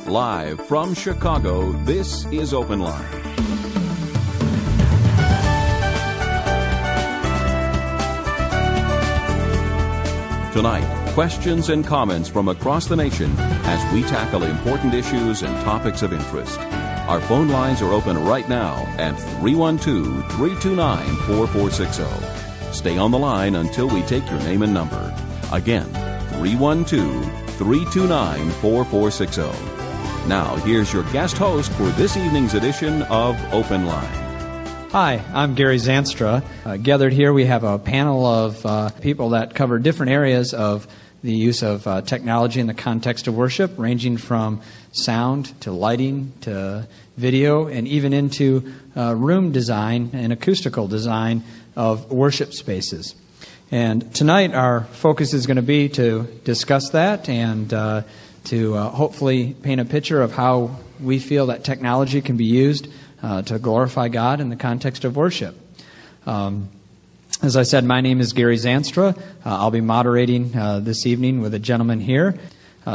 Live from Chicago, this is Open Line. Tonight, questions and comments from across the nation as we tackle important issues and topics of interest. Our phone lines are open right now at 312-329-4460. Stay on the line until we take your name and number. Again, 312-329-4460. Now, here's your guest host for this evening's edition of Open Line. Hi, I'm Gary Zandstra. Gathered here, we have a panel of people that cover different areas of the use of technology in the context of worship, ranging from sound to lighting to video and even into room design and acoustical design of worship spaces. And tonight our focus is going to be to discuss that and to hopefully paint a picture of how we feel that technology can be used to glorify God in the context of worship. As I said, my name is Gary Zandstra. I'll be moderating this evening with a gentleman here.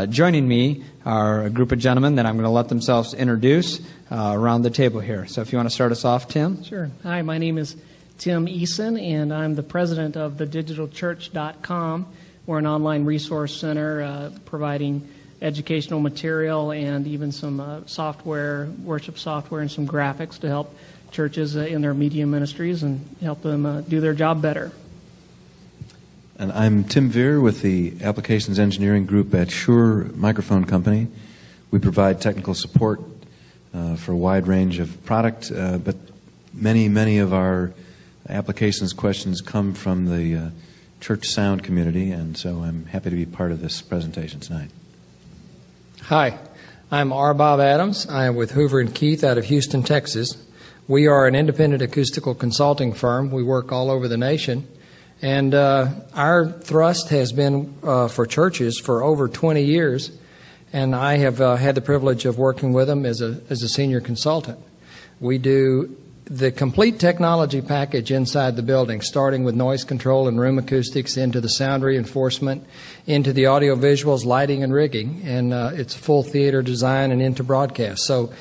Joining me are a group of gentlemen that I'm going to let themselves introduce around the table here. So if you want to start us off, Tim. Sure. Hi, my name is Tim Eason, and I'm the president of thedigitalchurch.com. We're an online resource center providing educational material and even some software, worship software, and some graphics to help churches in their media ministries and help them do their job better. And I'm Tim Veer with the Applications Engineering Group at Shure Microphone Company. We provide technical support for a wide range of product, but many of our applications questions come from the church sound community, and so I'm happy to be part of this presentation tonight. Hi, I'm R. Bob Adams. I am with Hoover and Keith out of Houston, Texas. We are an independent acoustical consulting firm. We work all over the nation. And our thrust has been for churches for over 20 years. And I have had the privilege of working with them as a senior consultant. We do the complete technology package inside the building, starting with noise control and room acoustics, into the sound reinforcement, into the audio visuals, lighting, and rigging. And it's full theater design and into broadcast. So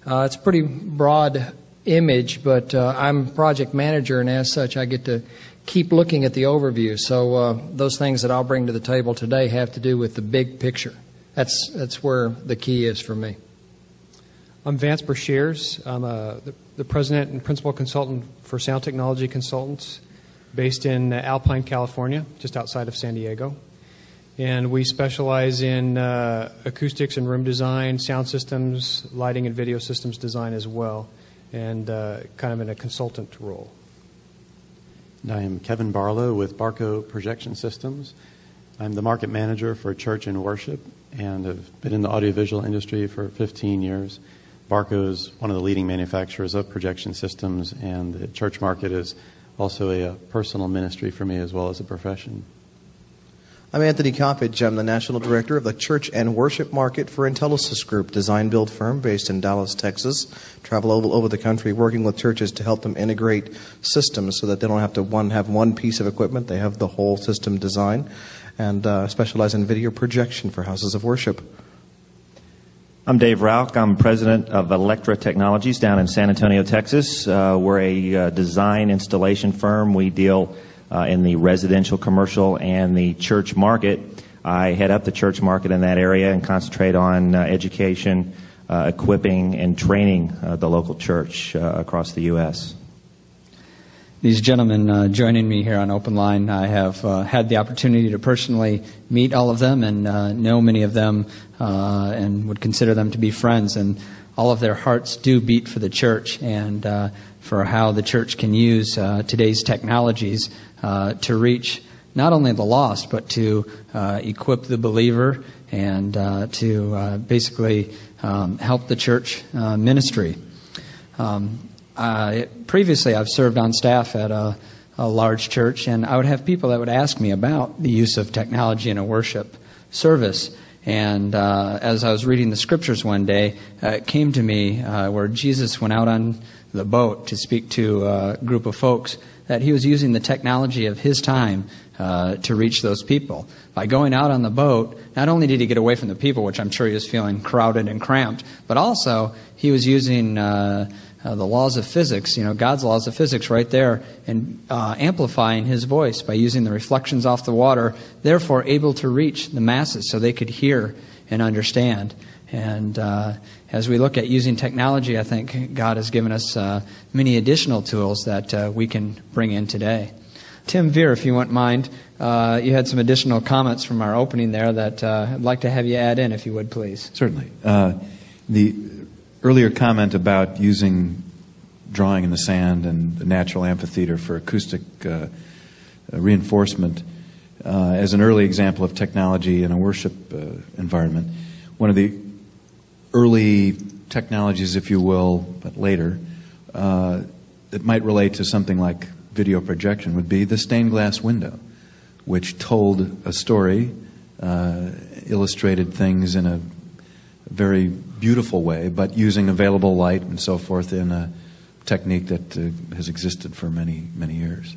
it's a pretty broad image, but I'm project manager, and as such, I get to keep looking at the overview. So those things that I'll bring to the table today have to do with the big picture. That's where the key is for me. I'm Vance Brashears. I'm the president and principal consultant for Sound Technology Consultants based in Alpine, California, just outside of San Diego. And we specialize in acoustics and room design, sound systems, lighting and video systems design as well, and kind of in a consultant role. And I am Kevin Barlow with Barco Projection Systems. I'm the market manager for Church and Worship and have been in the audiovisual industry for 15 years. Barco is one of the leading manufacturers of projection systems, and the church market is also a personal ministry for me as well as a profession. I'm Anthony Coppedge. I'm the National Director of the Church and Worship Market for Intellisys Group, design-build firm based in Dallas, Texas. Travel all over the country working with churches to help them integrate systems so that they don't have to have one piece of equipment. They have the whole system design, and specialize in video projection for houses of worship. I'm Dave Rauch. I'm president of Electra Technologies down in San Antonio, Texas. We're a design installation firm. We deal in the residential, commercial, and the church market. I head up the church market in that area and concentrate on education, equipping, and training the local church across the U.S. These gentlemen joining me here on Open Line, I have had the opportunity to personally meet all of them and know many of them and would consider them to be friends. And all of their hearts do beat for the church and for how the church can use today's technologies to reach not only the lost, but to equip the believer and to basically help the church ministry. Previously, I've served on staff at a large church, and I would have people that would ask me about the use of technology in a worship service. And as I was reading the scriptures one day, it came to me where Jesus went out on the boat to speak to a group of folks, that he was using the technology of his time to reach those people. By going out on the boat, not only did he get away from the people, which I'm sure he was feeling crowded and cramped, but also he was using the laws of physics, God's laws of physics right there, and amplifying his voice by using the reflections off the water, therefore able to reach the masses so they could hear and understand. And as we look at using technology, I think God has given us many additional tools that we can bring in today. Tim Veer, if you wouldn't mind, you had some additional comments from our opening there that I'd like to have you add in, if you would, please. Certainly. The earlier comment about using drawing in the sand and the natural amphitheater for acoustic reinforcement as an early example of technology in a worship environment. One of the early technologies, if you will, but later, that might relate to something like video projection would be the stained glass window, which told a story, illustrated things in a very beautiful way, but using available light and so forth in a technique that has existed for many, many years.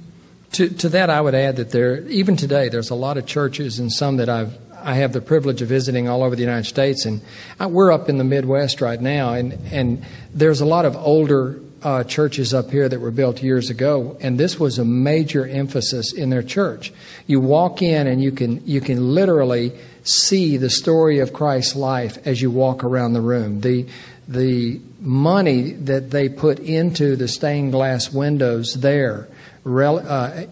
To that, I would add that even today, there's a lot of churches, and some that I have the privilege of visiting all over the United States, and we're up in the Midwest right now, and there's a lot of older churches up here that were built years ago, and this was a major emphasis in their church. You walk in and you can literally see the story of Christ's life as you walk around the room. The money that they put into the stained glass windows there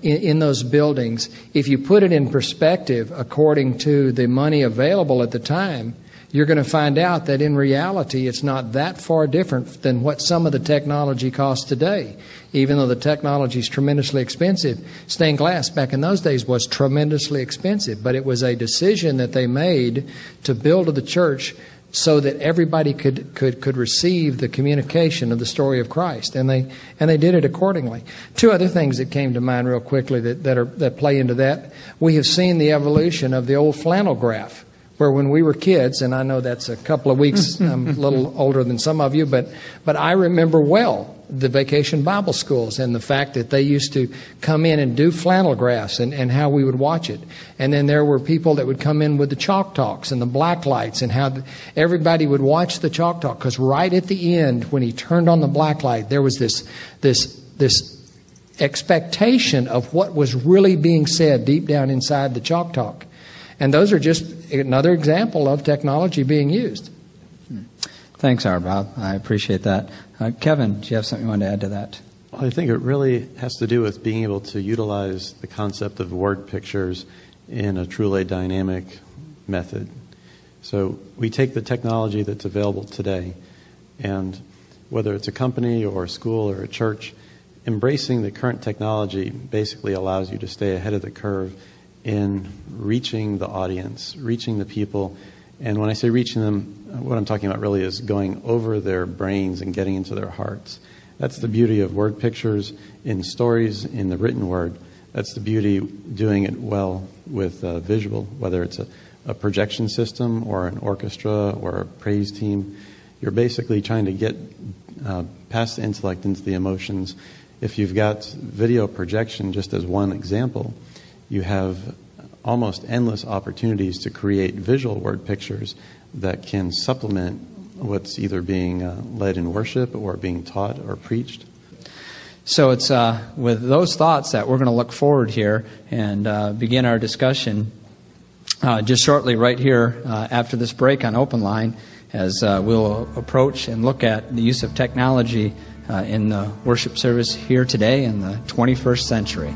in those buildings, if you put it in perspective according to the money available at the time, you're going to find out that in reality it's not that far different than what some of the technology costs today. Even though the technology is tremendously expensive, stained glass back in those days was tremendously expensive, but it was a decision that they made to build the church so that everybody could receive the communication of the story of Christ, and they did it accordingly. Two other things that came to mind real quickly that play into that. We have seen the evolution of the old flannel graph, where when we were kids, and I know that's a couple of weeks, I'm a little older than some of you, but I remember well the vacation Bible schools and the fact that they used to come in and do flannel graphs and how we would watch it. And then there were people that would come in with the chalk talks and the black lights, and how everybody would watch the chalk talk, because right at the end, when he turned on the black light, there was this expectation of what was really being said deep down inside the chalk talk. And those are just another example of technology being used. Thanks, R. Bob. I appreciate that. Kevin, do you have something you want to add to that? Well, I think it really has to do with being able to utilize the concept of word pictures in a truly dynamic method. So we take the technology that's available today, and whether it's a company or a school or a church, embracing the current technology basically allows you to stay ahead of the curve in reaching the audience, reaching the people. And when I say reaching them, what I'm talking about really is going over their brains and getting into their hearts. That's the beauty of word pictures in stories, in the written word. That's the beauty doing it well with visual, whether it's a projection system or an orchestra or a praise team. You're basically trying to get past the intellect into the emotions. If you've got video projection, just as one example, you have almost endless opportunities to create visual word pictures that can supplement what's either being led in worship or being taught or preached. So it's with those thoughts that we're going to look forward here and begin our discussion just shortly right here after this break on Open Line, as we'll approach and look at the use of technology in the worship service here today in the 21st century.